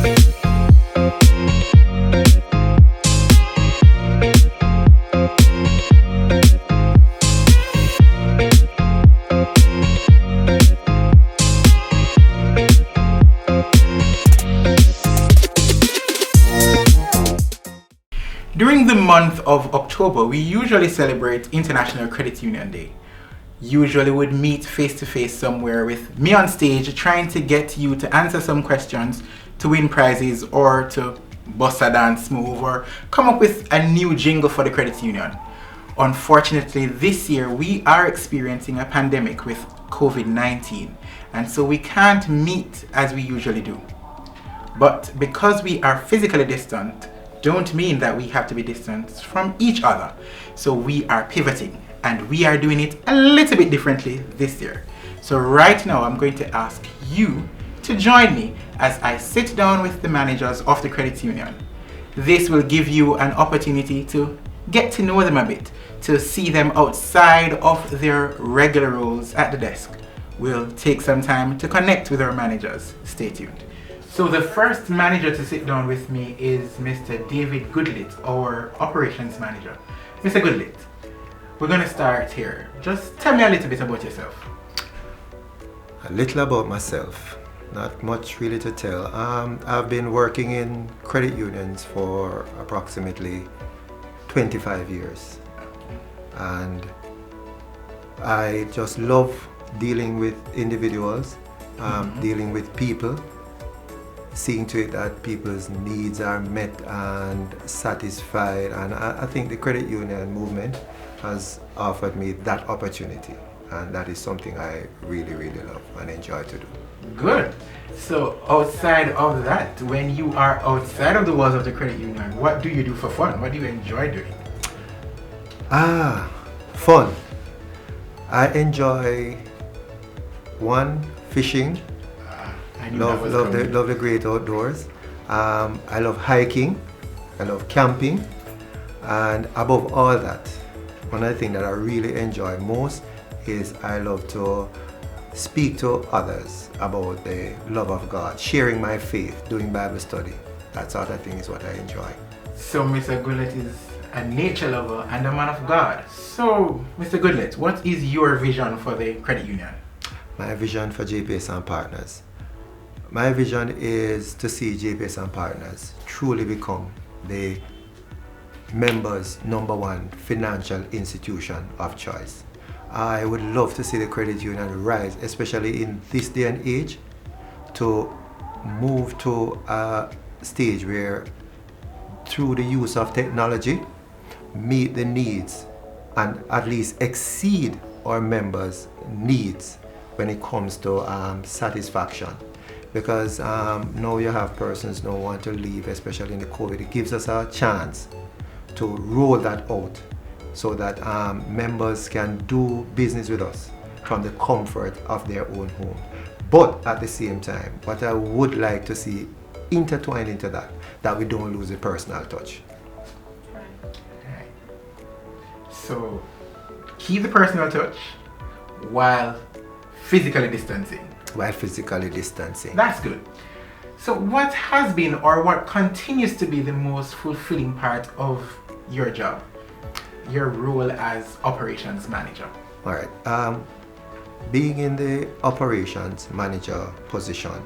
During the month of October, we usually celebrate International Credit Union Day. Usually would meet face to face somewhere with me on stage trying to get you to answer some questions, to win prizes, or to bust a dance move, or come up with a new jingle for the credit union. Unfortunately, this year we are experiencing a pandemic with COVID-19, and so we can't meet as we usually do. But because we are physically distant, don't mean that we have to be distant from each other. So we are pivoting, and we are doing it a little bit differently this year. So right now I'm going to ask you to join me as I sit down with the managers of the credit union. This will give you an opportunity to get to know them a bit, to see them outside of their regular roles at the desk. We'll take some time to connect with our managers. Stay tuned. So the first manager to sit down with me is Mr. David Goodlit, our operations manager. Mr. Goodlit, we're going to start here. Just tell me a little bit about yourself. A little about myself. Not much really to tell. I've been working in credit unions for approximately 25 years. And I just love dealing with individuals, dealing with people, seeing to it that people's needs are met and satisfied, and I think the credit union movement has offered me that opportunity, and that is something I really love and enjoy to do. Good. So outside of that, when you are outside of the walls of the credit union, what do you do for fun? What do you enjoy doing? Fun. I enjoy fishing. Love the great outdoors. I love hiking. I love camping. And above all that, one of the things that I really enjoy most is I love to speak to others about the love of God, sharing my faith, doing Bible study. That sort of thing is what I enjoy. So Mr. Goodlet is a nature lover and a man of God. So Mr. Goodlet, what is your vision for the credit union? My vision for JPS and Partners. My vision is to see JPS and Partners truly become the members' #1 financial institution of choice. I would love to see the credit union rise, especially in this day and age, to move to a stage where, through the use of technology, meet the needs and at least exceed our members' needs when it comes to satisfaction. Because now you have persons now want to leave, especially in the COVID. It gives us a chance to roll that out so that members can do business with us from the comfort of their own home. But at the same time, what I would like to see intertwined into that we don't lose the personal touch. Right. So keep the personal touch while physically distancing. That's good. So what has been or what continues to be the most fulfilling part of your job, your role as operations manager? All right. Being in the operations manager position,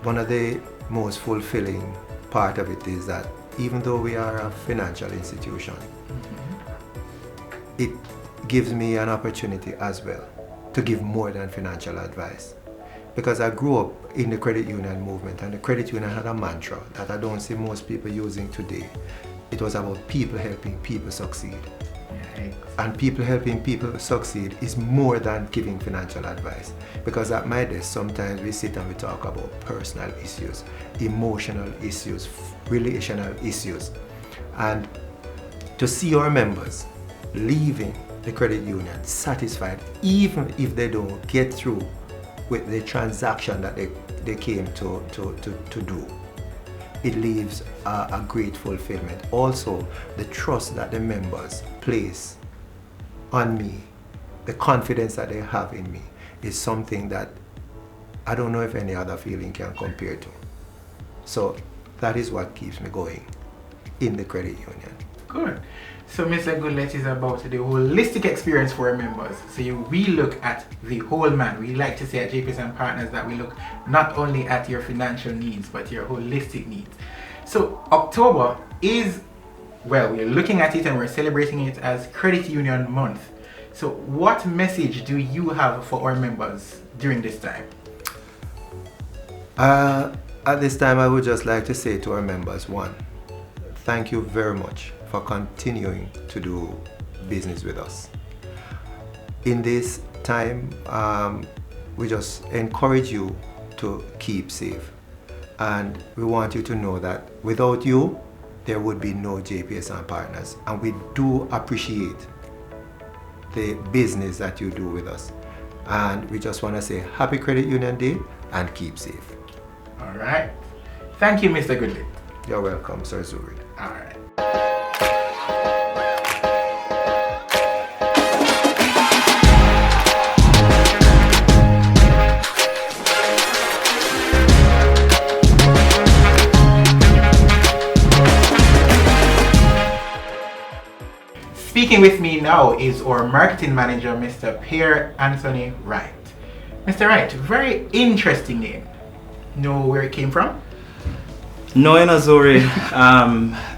one of the most fulfilling part of it is that even though we are a financial institution, it gives me an opportunity as well to give more than financial advice. Because I grew up in the credit union movement, and the credit union had a mantra that I don't see most people using today. It was about people helping people succeed. Right. And people helping people succeed is more than giving financial advice. Because at my desk, sometimes we sit and we talk about personal issues, emotional issues, relational issues. And to see our members leaving the credit union satisfied, even if they don't get through with the transaction that they came to do, it leaves a great fulfillment. Also, the trust that the members place on me, the confidence that they have in me, is something that I don't know if any other feeling can compare to. So that is what keeps me going in the credit union. Good. So Mr. Goodlet is about the holistic experience for our members. So we look at the whole man. We like to say at JPS and Partners that we look not only at your financial needs, but your holistic needs. So October is, well, we're looking at it and we're celebrating it as Credit Union Month. So what message do you have for our members during this time? At this time, I would just like to say to our members, one, thank you very much for continuing to do business with us. In this time, we just encourage you to keep safe. And we want you to know that without you, there would be no JPS and Partners. And we do appreciate the business that you do with us. And we just want to say Happy Credit Union Day and keep safe. All right. Thank you, Mr. Goodlet. You're welcome, Sir Zuri. All right. Speaking with me now is our marketing manager, Mr. Pierre Anthony Wright. Mr. Wright, very interesting name. Know where it came from? No, in Azuri.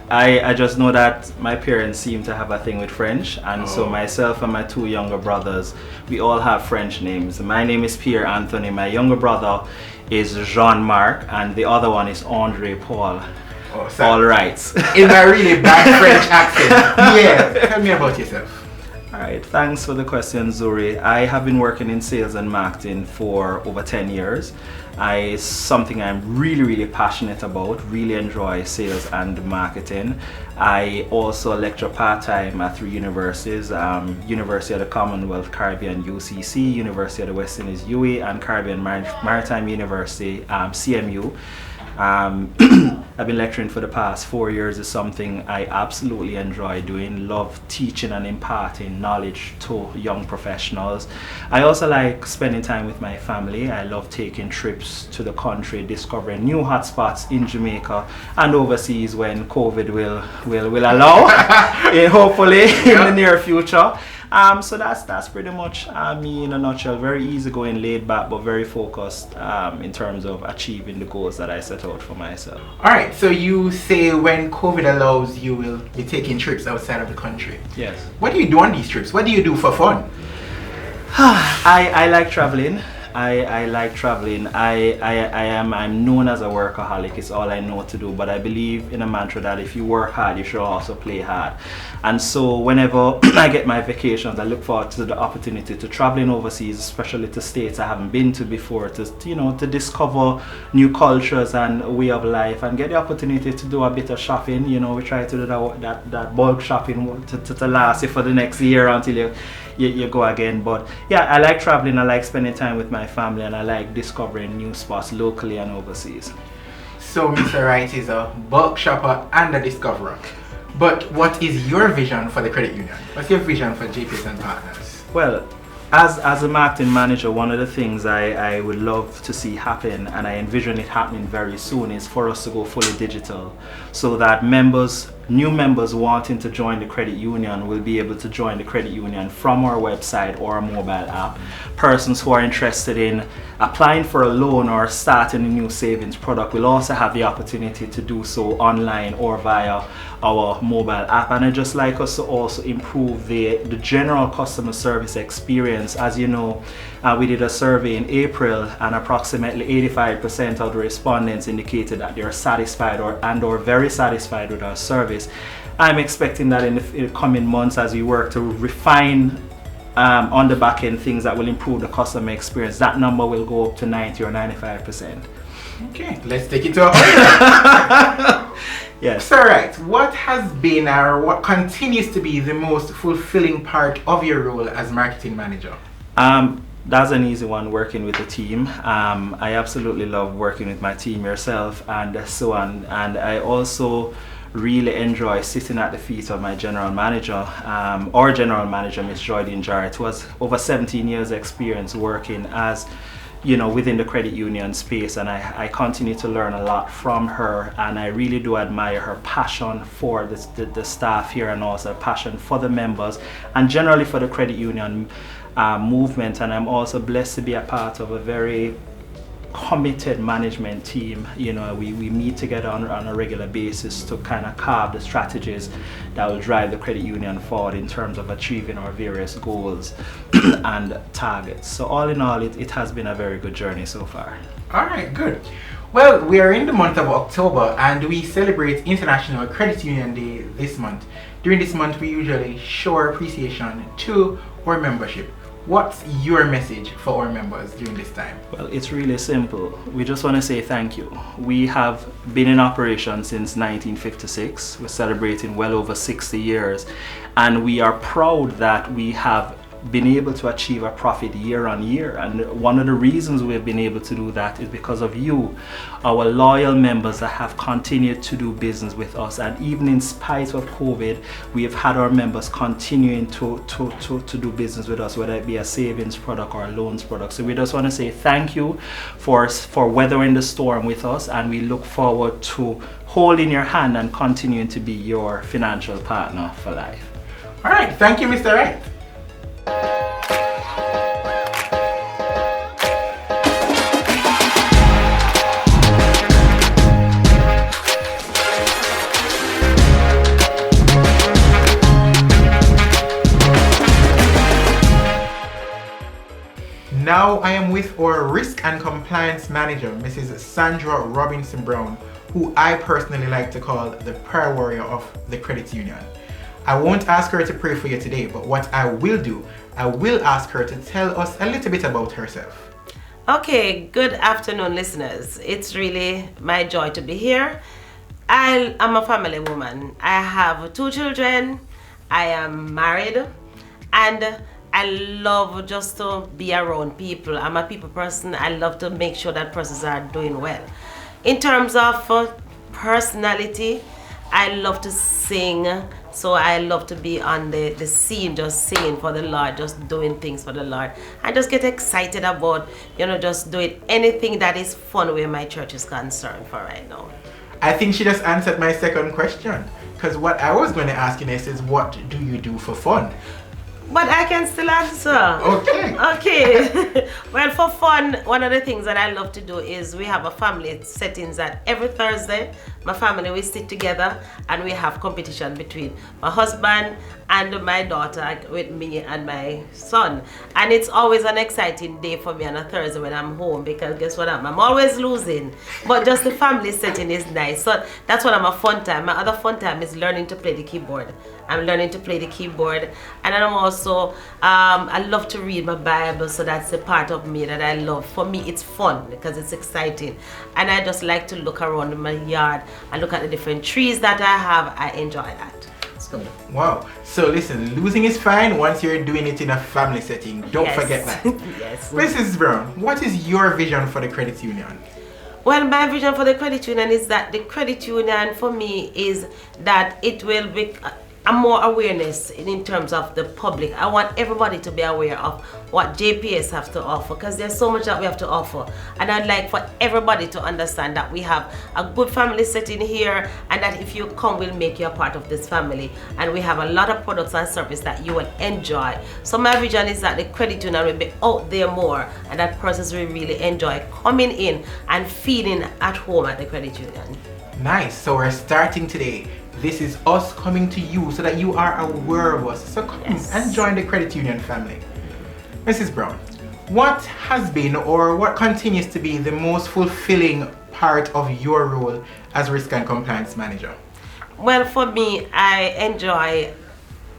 I just know that my parents seem to have a thing with French, and so myself and my two younger brothers, we all have French names. My name is Pierre Anthony, my younger brother is Jean-Marc, and the other one is Andre Paul. All right. In my really bad French accent. Yeah. Tell me about yourself. All right. Thanks for the question, Zuri. I have been working in sales and marketing for over 10 years. It's something I'm really passionate about. Really enjoy sales and marketing. I also lecture part-time at 3 universities. University of the Commonwealth Caribbean UCC, University of the West Indies UE, and Caribbean Maritime University CMU. I've been lecturing for the past 4 years. Is something I absolutely enjoy doing. Love teaching and imparting knowledge to young professionals. I also like spending time with my family. I love taking trips to the country, discovering new hotspots in Jamaica and overseas when COVID will allow, hopefully in the near future. So that's pretty much me in a nutshell. Very easygoing, laid back, but very focused in terms of achieving the goals that I set out for myself. All right, so you say when COVID allows, you will be taking trips outside of the country. Yes. What do you do on these trips? What do you do for fun? I like traveling. I like traveling. I'm known as a workaholic. It's all I know to do. But I believe in a mantra that if you work hard, you should also play hard. And so whenever I get my vacations, I look forward to the opportunity to traveling overseas, especially to states I haven't been to before, to discover new cultures and way of life, and get the opportunity to do a bit of shopping. We try to do that bulk shopping to last you for the next year until you go again. But yeah, I like traveling. I like spending time with my family, and I like discovering new spots locally and overseas. So Mr. Wright is a bulk shopper and a discoverer. But what is your vision for the credit union? What's your vision for JPS and Partners? Well, as a marketing manager, one of the things I would love to see happen, and I envision it happening very soon, is for us to go fully digital, so that new members wanting to join the credit union will be able to join the credit union from our website or our mobile app. Persons who are interested in applying for a loan or starting a new savings product will also have the opportunity to do so online or via our mobile app. And I'd just like us to also improve the general customer service experience. As you know, we did a survey in April, and approximately 85% of the respondents indicated that they are satisfied or very satisfied with our service. I'm expecting that in the coming months, as we work to refine on the back end things that will improve the customer experience, that number will go up to 90 or 95%. Okay, let's take it to 100. Yes. So, right, what has been or what continues to be the most fulfilling part of your role as marketing manager? That's an easy one, working with a team. I absolutely love working with my team, yourself, and so on. And I also really enjoy sitting at the feet of my general manager, Miss Joydeen Jarrett, who has over 17 years experience working as within the credit union space, and I continue to learn a lot from her, and I really do admire her passion for the staff here, and also passion for the members and generally for the credit union movement. And I'm also blessed to be a part of a very committed management team. We meet together on a regular basis to kind of carve the strategies that will drive the credit union forward in terms of achieving our various goals and targets. So all in all, it has been a very good journey so far. All right, good. Well, we are in the month of October and we celebrate International Credit Union Day this month. During this month, we usually show our appreciation to our membership. What's your message for our members during this time? Well, it's really simple. We just want to say thank you. We have been in operation since 1956. We're celebrating well over 60 years, and we are proud that we have been able to achieve a profit year on year. And one of the reasons we've been able to do that is because of you, our loyal members that have continued to do business with us. And even in spite of COVID, we have had our members continuing to do business with us, whether it be a savings product or a loans product. So we just want to say thank you for weathering the storm with us, and we look forward to holding your hand and continuing to be your financial partner for life. All right, thank you, Mr. Wright. Now I am with our Risk and Compliance Manager, Mrs. Sandra Robinson Brown, who I personally like to call the prayer warrior of the credit union. I won't ask her to pray for you today, but what I will do, I will ask her to tell us a little bit about herself. Okay, good afternoon, listeners. It's really my joy to be here. I'm a family woman. I have 2 children. I am married, and I love just to be around people. I'm a people person. I love to make sure that persons are doing well. In terms of personality, I love to sing. So I love to be on the scene, just singing for the Lord, just doing things for the Lord. I just get excited about, just doing anything that is fun where my church is concerned for right now. I think she just answered my second question, because what I was going to ask you next is, what do you do for fun? But I can still answer. Okay. Okay. Well, for fun, one of the things that I love to do is we have a family settings that every Thursday, my family, we sit together and we have competition between my husband and my daughter, with me and my son. And it's always an exciting day for me on a Thursday when I'm home, because guess what, I'm always losing. But just the family setting is nice. So that's what I'm a fun time. My other fun time is learning to play the keyboard. I'm learning to play the keyboard, and then I'm also I love to read my Bible, so that's a part of me that I love. For me, it's fun because it's exciting, and I just like to look around my yard and look at the different trees that I have. I enjoy that. Wow. So listen, losing is fine once you're doing it in a family setting. Don't forget that. Yes. Mrs. Brown, what is your vision for the credit union? Well, my vision for the credit union is that the credit union for me is that it will be a more awareness in terms of the public. I want everybody to be aware of what JPS have to offer, because there's so much that we have to offer, and I'd like for everybody to understand that we have a good family setting here, and that if you come, we'll make you a part of this family, and we have a lot of products and services that you will enjoy. So my vision is that the credit union will be out there more, and that persons will really enjoy coming in and feeling at home at the credit union. Nice. So we're starting today. This is us coming to you so that you are aware of us. So come and join the credit union family. Mrs. Brown, what has been or what continues to be the most fulfilling part of your role as Risk and Compliance Manager? Well, for me, I enjoy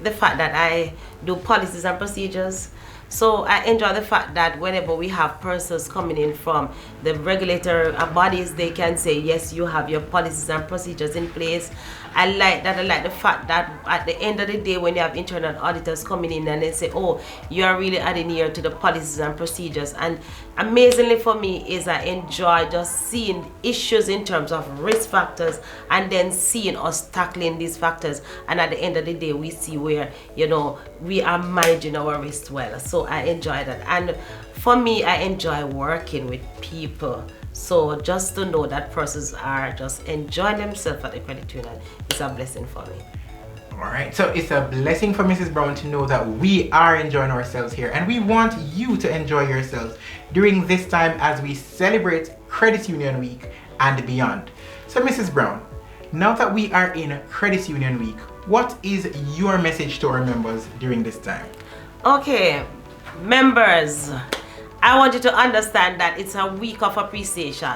the fact that I do policies and procedures. So I enjoy the fact that whenever we have persons coming in from the regulator bodies, they can say, yes, you have your policies and procedures in place. I like that. I like the fact that at the end of the day, when you have internal auditors coming in and they say, oh, you are really adding here to the policies and procedures. And amazingly for me is I enjoy just seeing issues in terms of risk factors, and then seeing us tackling these factors. And at the end of the day, we see where, we are managing our risk well. So so I enjoy that. And for me, I enjoy working with people. So just to know that persons are just enjoying themselves at the credit union is a blessing for me. All right, so it's a blessing for Mrs. Brown to know that we are enjoying ourselves here, and we want you to enjoy yourselves during this time as we celebrate Credit Union Week and beyond. So Mrs. Brown, now that we are in Credit Union Week, what is your message to our members during this time? Okay, members, I want you to understand that it's a week of appreciation.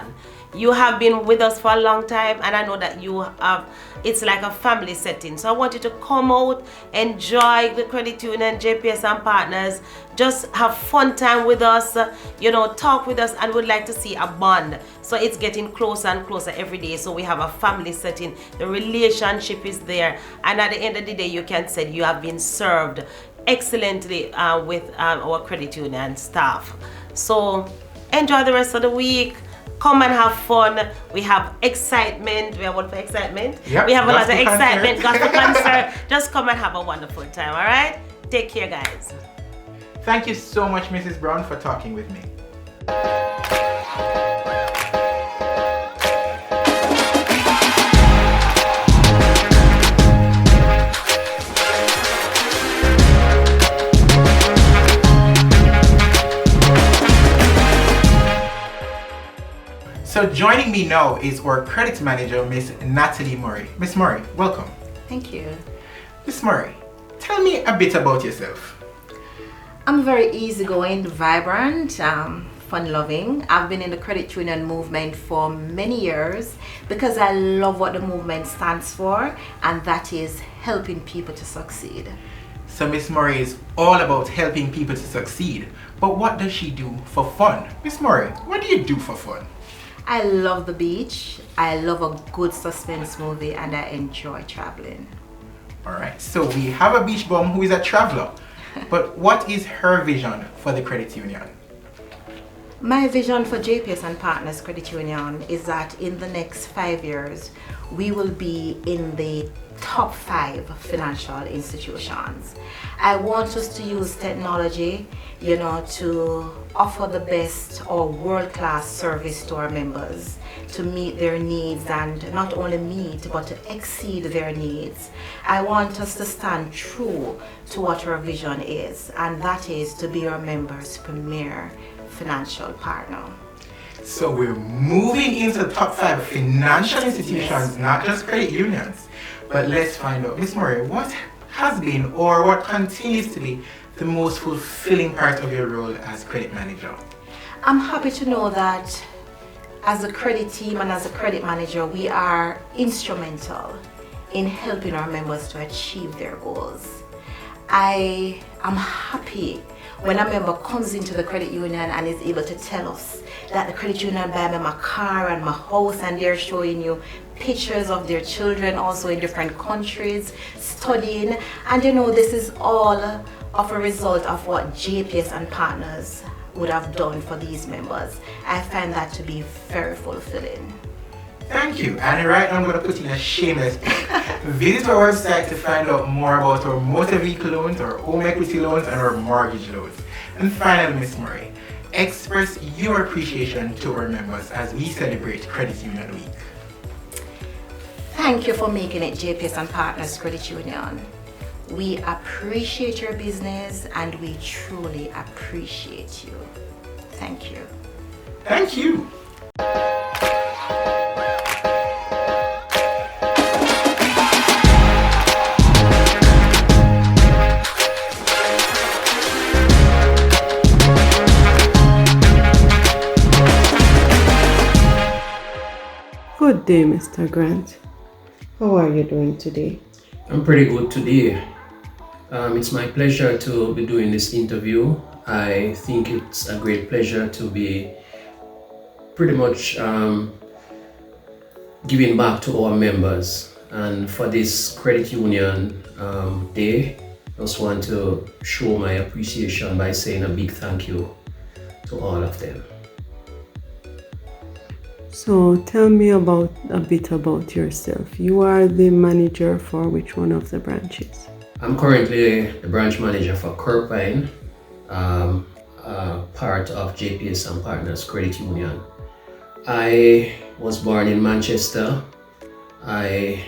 You have been with us for a long time, and I know that you have, it's like a family setting. So I want you to come out, enjoy the credit union, JPS and partners, just have fun time with us, talk with us, and would like to see a bond. So it's getting closer and closer every day. So we have a family setting, the relationship is there, and at the end of the day, you can say you have been served excellently with our credit union staff. So enjoy the rest of the week. Come and have fun. We have excitement. We have one for excitement. Yep, we have a lot of excitement. Concert. Gospel concert. Just come and have a wonderful time. All right. Take care, guys. Thank you so much, Mrs. Brown, for talking with me. So joining me now is our credit manager, Miss Natalie Murray. Miss Murray, welcome. Thank you. Miss Murray, tell me a bit about yourself. I'm very easygoing, vibrant, fun-loving. I've been in the credit union movement for many years because I love what the movement stands for, and that is helping people to succeed. So Miss Murray is all about helping people to succeed. But what does she do for fun? Miss Murray, what do you do for fun? I love the beach, I love a good suspense movie, and I enjoy traveling. Alright, so we have a beach bum who is a traveler. But what is her vision for the credit union? My vision for JPS and Partners Credit Union is that in the next 5 years, we will be in the top 5 financial institutions. I want us to use technology, to offer the best or world-class service to our members, to meet their needs, and not only meet, but to exceed their needs. I want us to stand true to what our vision is, and that is to be our members' premier financial partner. So we're moving into the top 5 financial institutions, not just credit unions. But let's find out, Miss Murray, what has been or what continues to be the most fulfilling part of your role as credit manager? I'm happy to know that as a credit team and as a credit manager, we are instrumental in helping our members to achieve their goals. I am happy when a member comes into the credit union and is able to tell us that the credit union buy me my car and my house, and they're showing you pictures of their children also in different countries studying, and this is all of a result of what JPS and Partners would have done for these members. I find that to be very fulfilling. Thank you. And right now I'm going to put in a shameless plug. Visit our website to find out more about our motor vehicle loans, our home equity loans, and our mortgage loans. And finally, Miss Murray, express your appreciation to our members as we celebrate Credit Union Week. Thank you for making it JPS and Partners Credit Union. We appreciate your business and we truly appreciate you. Thank you. Thank you. Good day, Mr. Grant. How are you doing today? I'm pretty good today. It's my pleasure to be doing this interview. I think it's a great pleasure to be pretty much giving back to our members. And for this credit union day, I just want to show my appreciation by saying a big thank you to all of them. So tell me a bit about yourself. You are the manager for which one of the branches? I'm currently the branch manager for Kirkvine, part of JPS and Partners Credit Union. I was born in Manchester. I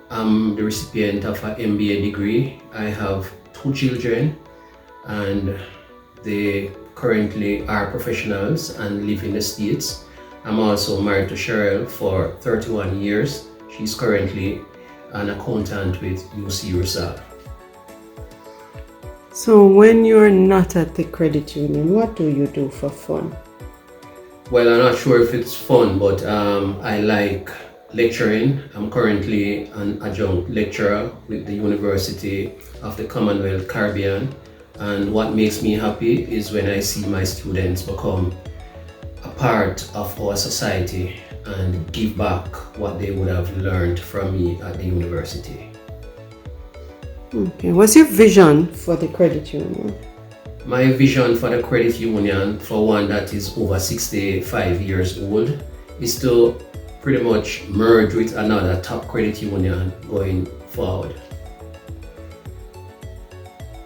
am the recipient of an MBA degree. I have 2 children and they currently are professionals and live in the States. I'm also married to Cheryl for 31 years. She's currently an accountant with UC Roussel. So when you're not at the credit union, what do you do for fun? Well, I'm not sure if it's fun, but I like lecturing. I'm currently an adjunct lecturer with the University of the Commonwealth Caribbean. And what makes me happy is when I see my students become a part of our society and give back what they would have learned from me at the university. Okay, what's your vision for the credit union? My vision for the credit union, for one that is over 65 years old, is to pretty much merge with another top credit union going forward.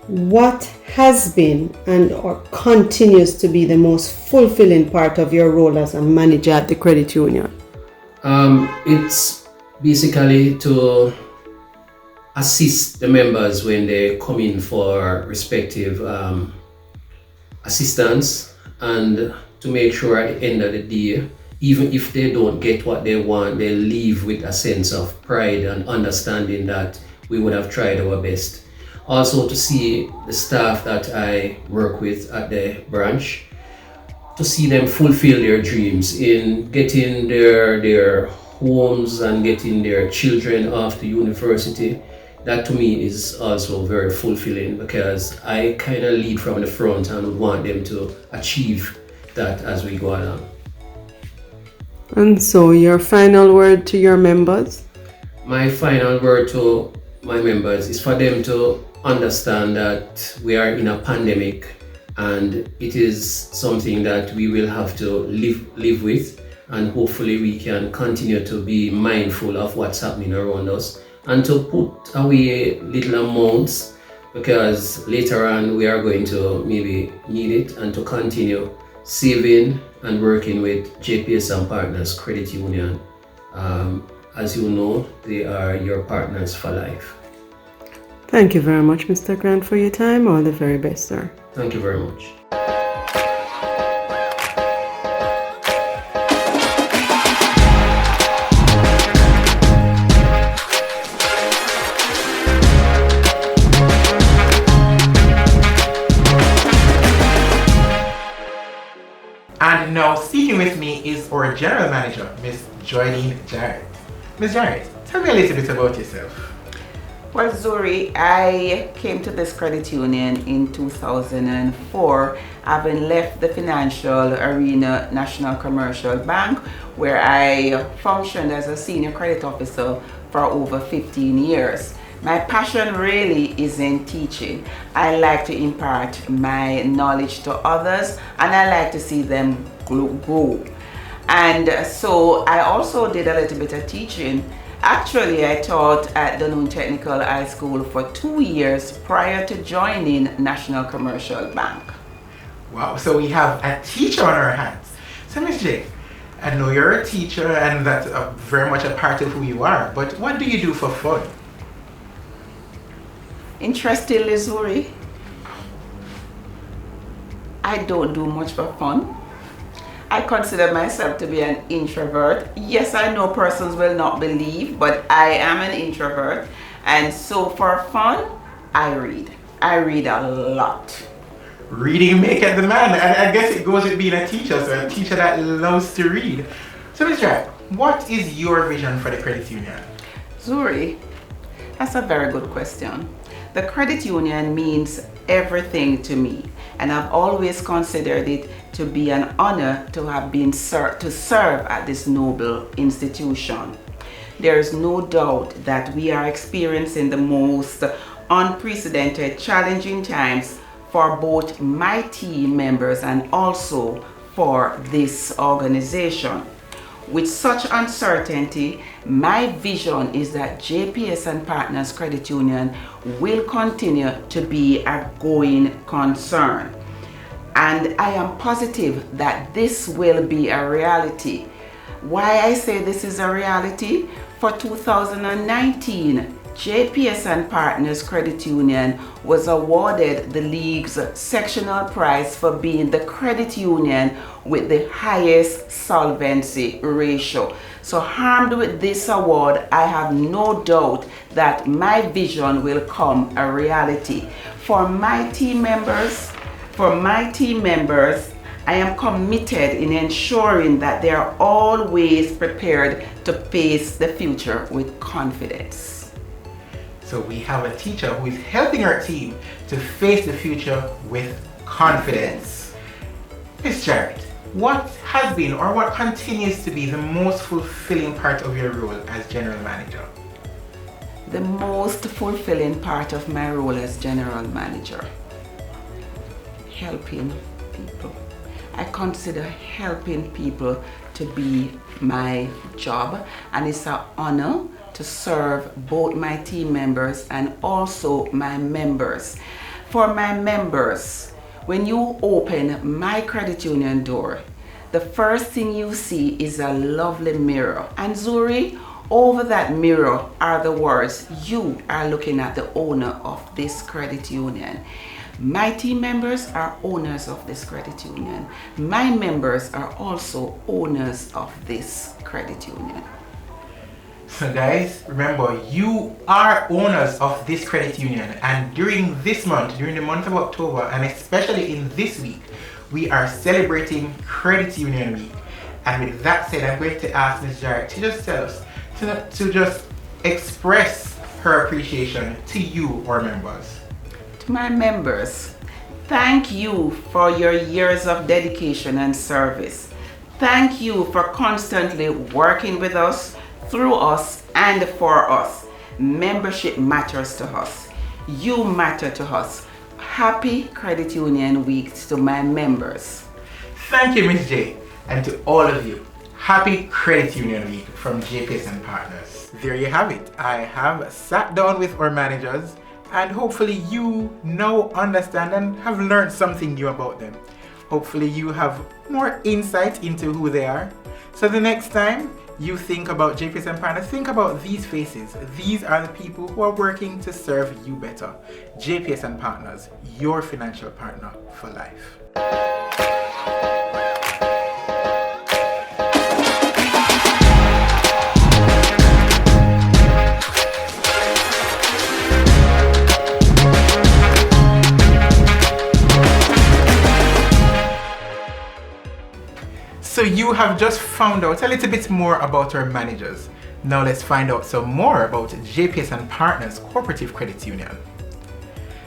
What has been and or continues to be the most fulfilling part of your role as a manager at the credit union? It's basically to assist the members when they come in for respective assistance, and to make sure at the end of the day, even if they don't get what they want, they leave with a sense of pride and understanding that we would have tried our best. Also to see the staff that I work with at the branch, to see them fulfill their dreams in getting their homes and getting their children off to university. That to me is also very fulfilling, because I kind of lead from the front and would want them to achieve that as we go along. And so your final word to your members? My final word to my members is for them to understand that we are in a pandemic and it is something that we will have to live with, and hopefully we can continue to be mindful of what's happening around us and to put away little amounts, because later on we are going to maybe need it, and to continue saving and working with JPS and Partners Credit Union. As you know, they are your partners for life. Thank you very much, Mr. Grant, for your time. All the very best, sir. Thank you very much. And now speaking with me is our General Manager, Ms. Joylene Jarrett. Ms. Jarrett, tell me a little bit about yourself. Well, Zuri, I came to this credit union in 2004, having left the financial arena National Commercial Bank, where I functioned as a senior credit officer for over 15 years. My passion really is in teaching. I like to impart my knowledge to others, and I like to see them grow. And so I also did a little bit of teaching. Actually, I taught at the Noon Technical High School for 2 years prior to joining National Commercial Bank. Wow, so we have a teacher on our hands. So Ms. J, I know you're a teacher and that's very much a part of who you are, but what do you do for fun? Interestingly, Zuri, I don't do much for fun. I consider myself to be an introvert. Yes, I know persons will not believe, but I am an introvert. And so for fun, I read. I read a lot. Reading maketh the man. I guess it goes with being a teacher, so a teacher that loves to read. So Ms. Jack, what is your vision for the credit union? Zuri, that's a very good question. The credit union means everything to me, and I've always considered it to be an honor to have been to serve at this noble institution. There is no doubt that we are experiencing the most unprecedented challenging times for both my team members and also for this organization. With such uncertainty, my vision is that JPS and Partners Credit Union will continue to be a going concern. And I am positive that this will be a reality. Why I say this is a reality? For 2019, JPS and Partners Credit Union was awarded the league's sectional prize for being the credit union with the highest solvency ratio. So armed with this award, I have no doubt that my vision will come a reality. For my team members, I am committed in ensuring that they are always prepared to face the future with confidence. So we have a teacher who is helping our team to face the future with confidence. Ms. Jarrett, what has been or what continues to be the most fulfilling part of your role as General Manager? The most fulfilling part of my role as General Manager, helping people. I consider helping people to be my job, and it's an honor to serve both my team members and also my members. For my members, when you open my credit union door, the first thing you see is a lovely mirror. And Zuri, over that mirror are the words, "You are looking at the owner of this credit union." My team members are owners of this credit union. My members are also owners of this credit union. So guys, remember, you are owners of this credit union, and during this month, during the month of October, and especially in this week, we are celebrating Credit Union Week. And with that said, I'm going to ask Ms. Jarrett to just tell us, to just express her appreciation to you, our members. To my members, thank you for your years of dedication and service. Thank you for constantly working with us, through us, and for us. Membership matters to us. You matter to us. Happy Credit Union Week to my members. Thank you, Ms. J, and to all of you. Happy Credit Union Week from JPS and Partners. There you have it. I have sat down with our managers, and hopefully you now understand and have learned something new about them. Hopefully you have more insight into who they are. So the next time you think about JPS and Partners, think about these faces. These are the people who are working to serve you better. JPS and Partners, your financial partner for life. So you have just found out a little bit more about our managers. Now let's find out some more about JPS and Partners Cooperative Credit Union.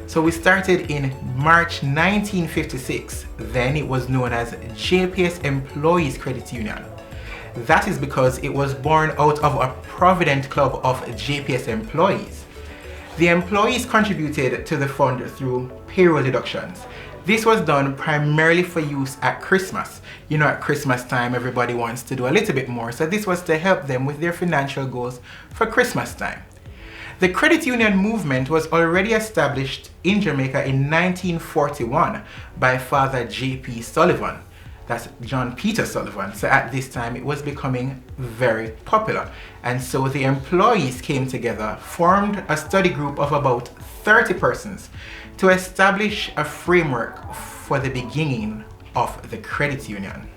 So we started in March 1956. Then it was known as JPS Employees Credit Union. That is because it was born out of a provident club of JPS employees. The employees contributed to the fund through payroll deductions. This was done primarily for use at Christmas. You know, at Christmas time, everybody wants to do a little bit more, so this was to help them with their financial goals for Christmas time. The credit union movement was already established in Jamaica in 1941 by Father J.P. Sullivan. That's John Peter Sullivan. So at this time, it was becoming very popular. And so the employees came together, formed a study group of about 30 persons to establish a framework for the beginning of the credit union.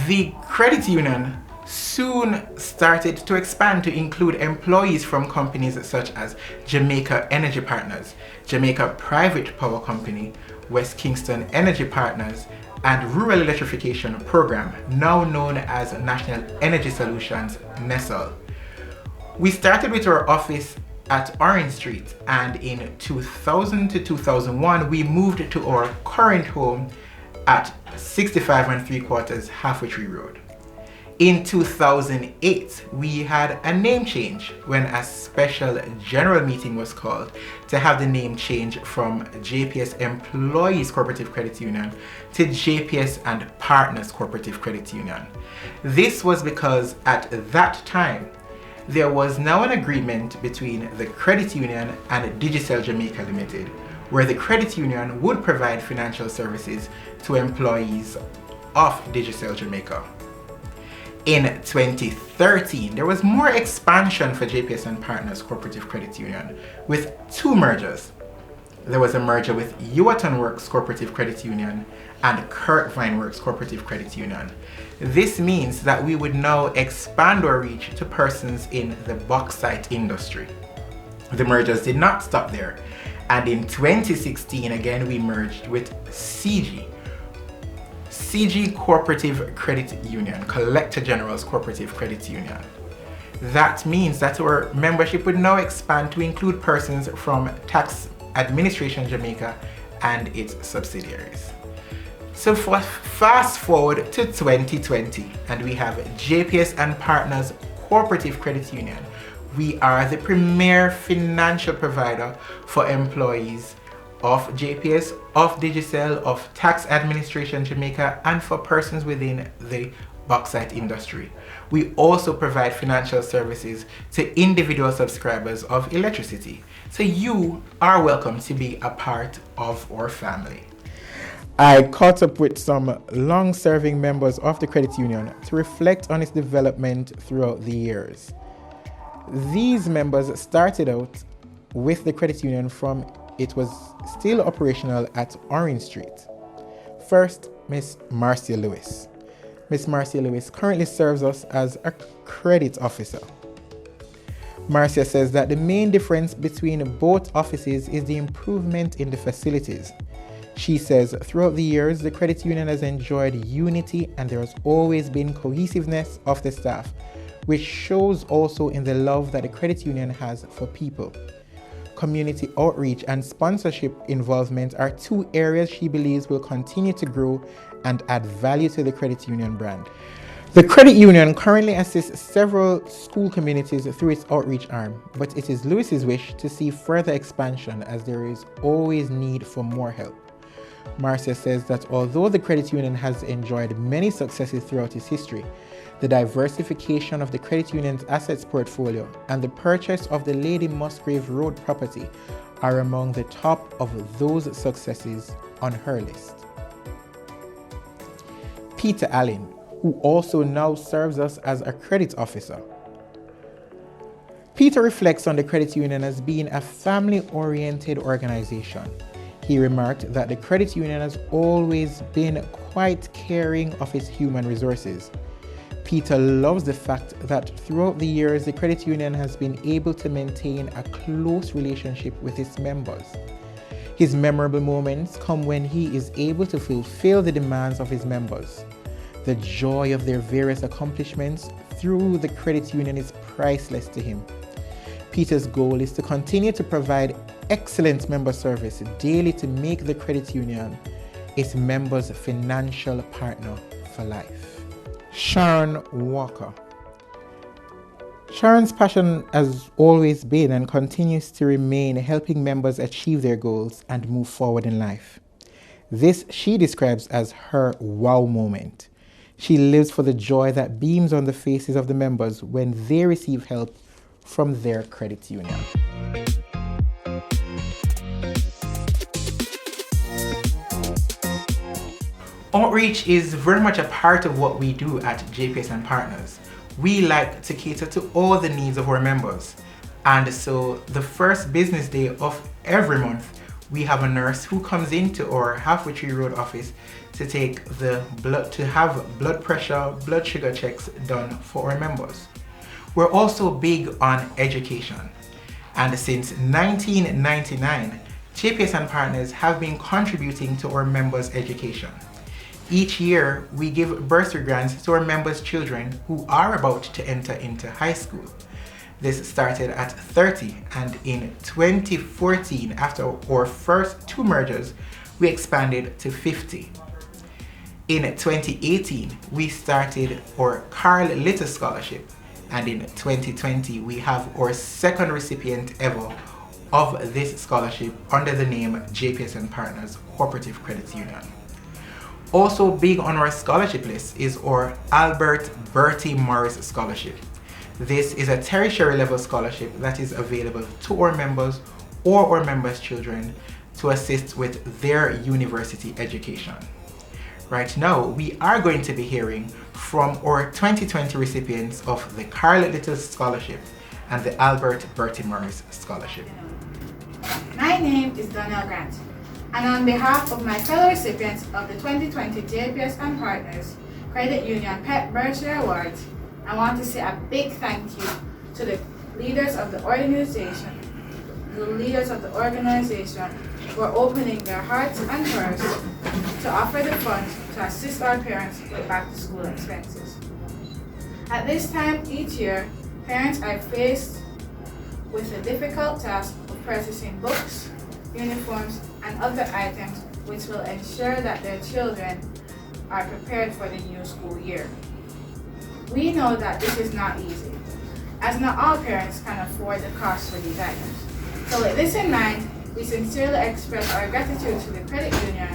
The credit union soon started to expand to include employees from companies such as Jamaica Energy Partners, Jamaica Private Power Company, West Kingston Energy Partners, and Rural Electrification Program, now known as National Energy Solutions, NESL. We started with our office at Orange Street, and in 2000 to 2001 we moved to our current home at 65 3/4 Halfway Tree Road. In 2008, we had a name change when a special general meeting was called to have the name change from JPS Employees Cooperative Credit Union to JPS and Partners Cooperative Credit Union. This was because at that time, there was now an agreement between the credit union and Digicel Jamaica Limited, where the credit union would provide financial services to employees of Digicel Jamaica. In 2013, there was more expansion for JPS and Partners Cooperative Credit Union with two mergers. There was a merger with Yuaton Works Cooperative Credit Union and Kirkvine Works Cooperative Credit Union. This means that we would now expand our reach to persons in the bauxite industry. The mergers did not stop there, and in 2016 again we merged with CG Cooperative Credit Union, Collector General's Cooperative Credit Union. That means that our membership would now expand to include persons from Tax Administration Jamaica and its subsidiaries. So fast forward to 2020 and we have JPS and Partners Cooperative Credit Union. We are the premier financial provider for employees of JPS, of Digicel, of Tax Administration Jamaica, and for persons within the bauxite industry. We also provide financial services to individual subscribers of electricity. So you are welcome to be a part of our family. I caught up with some long-serving members of the credit union to reflect on its development throughout the years. These members started out with the credit union from it was still operational at Orange Street. First, Miss Marcia Lewis. Miss Marcia Lewis currently serves us as a credit officer. Marcia says that the main difference between both offices is the improvement in the facilities. She says throughout the years, the credit union has enjoyed unity and there has always been cohesiveness of the staff, which shows also in the love that the credit union has for people. Community outreach and sponsorship involvement are two areas she believes will continue to grow and add value to the credit union brand. The credit union currently assists several school communities through its outreach arm, but it is Lewis's wish to see further expansion as there is always need for more help. Marcia says that although the credit union has enjoyed many successes throughout its history, the diversification of the credit union's assets portfolio and the purchase of the Lady Musgrave Road property are among the top of those successes on her list. Peter Allen, who also now serves us as a credit officer. Peter reflects on the credit union as being a family-oriented organization. He remarked that the credit union has always been quite caring of its human resources. Peter loves the fact that throughout the years, the credit union has been able to maintain a close relationship with its members. His memorable moments come when he is able to fulfill the demands of his members. The joy of their various accomplishments through the credit union is priceless to him. Peter's goal is to continue to provide excellent member service daily to make the credit union its members' financial partner for life. Sharon Walker. Sharon's passion has always been and continues to remain helping members achieve their goals and move forward in life. This she describes as her wow moment. She lives for the joy that beams on the faces of the members when they receive help from their credit union. Outreach is very much a part of what we do at JPS and Partners. We like to cater to all the needs of our members. And so the first business day of every month, we have a nurse who comes into our Halfway Tree Road office to have blood pressure, blood sugar checks done for our members. We're also big on education. And since 1999, JPS and Partners have been contributing to our members' education. Each year, we give bursary grants to our members' children who are about to enter into high school. This started at 30, and in 2014, after our first two mergers, we expanded to 50. In 2018, we started our Carl Little Scholarship, and in 2020, we have our second recipient ever of this scholarship under the name JPS and Partners Cooperative Credit Union. Also big on our scholarship list is our Albert Bertie Morris Scholarship. This is a tertiary level scholarship that is available to our members or our members' children to assist with their university education. Right now, we are going to be hearing from our 2020 recipients of the Carl Little Scholarship and the Albert Bertie Morris Scholarship. My name is Donnell Grant, and on behalf of my fellow recipients of the 2020 JPS and Partners Credit Union Pet Bertie Awards, I want to say a big thank you to the leaders of the organization for opening their hearts and purse to offer the funds to assist our parents with back-to-school expenses. At this time each year, parents are faced with the difficult task of purchasing books, uniforms, and other items which will ensure that their children are prepared for the new school year. We know that this is not easy, as not all parents can afford the cost for these items. So with this in mind, we sincerely express our gratitude to the credit union,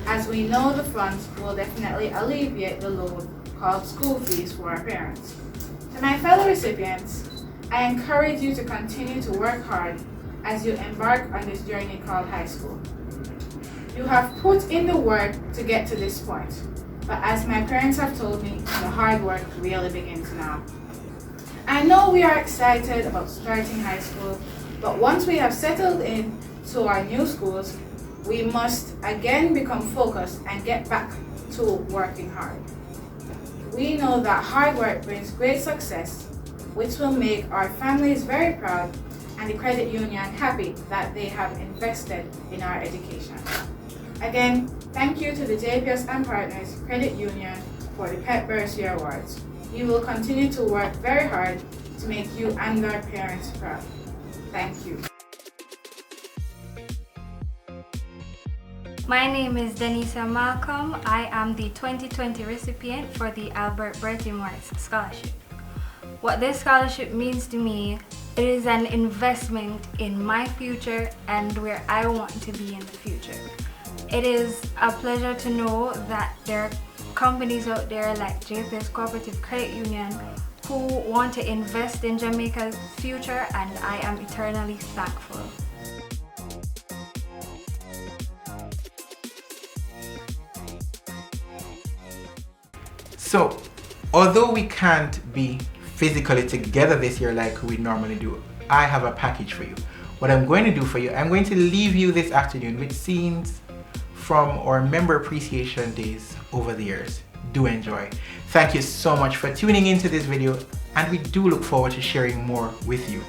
as we know the funds will definitely alleviate the load called school fees for our parents. To my fellow recipients, I encourage you to continue to work hard as you embark on this journey called high school. You have put in the work to get to this point, but as my parents have told me, the hard work really begins now. I know we are excited about starting high school, but once we have settled in to our new schools, we must again become focused and get back to working hard. We know that hard work brings great success, which will make our families very proud and the credit union happy that they have invested in our education. Again, thank you to the JPS and Partners Credit Union for the Pet Bertie Awards. You will continue to work very hard to make you and our parents proud. Thank you. My name is Denisa Malcolm. I am the 2020 recipient for the Albert Bertie Morris Scholarship. What this scholarship means to me, it is an investment in my future and where I want to be in the future. It is a pleasure to know that there are companies out there like JPS Cooperative Credit Union who want to invest in Jamaica's future, and I am eternally thankful. So, although we can't be physically together this year like we normally do, I have a package for you. What I'm going to do for you, I'm going to leave you this afternoon with scenes from our member appreciation days over the years. Do enjoy. Thank you so much for tuning into this video, and we do look forward to sharing more with you.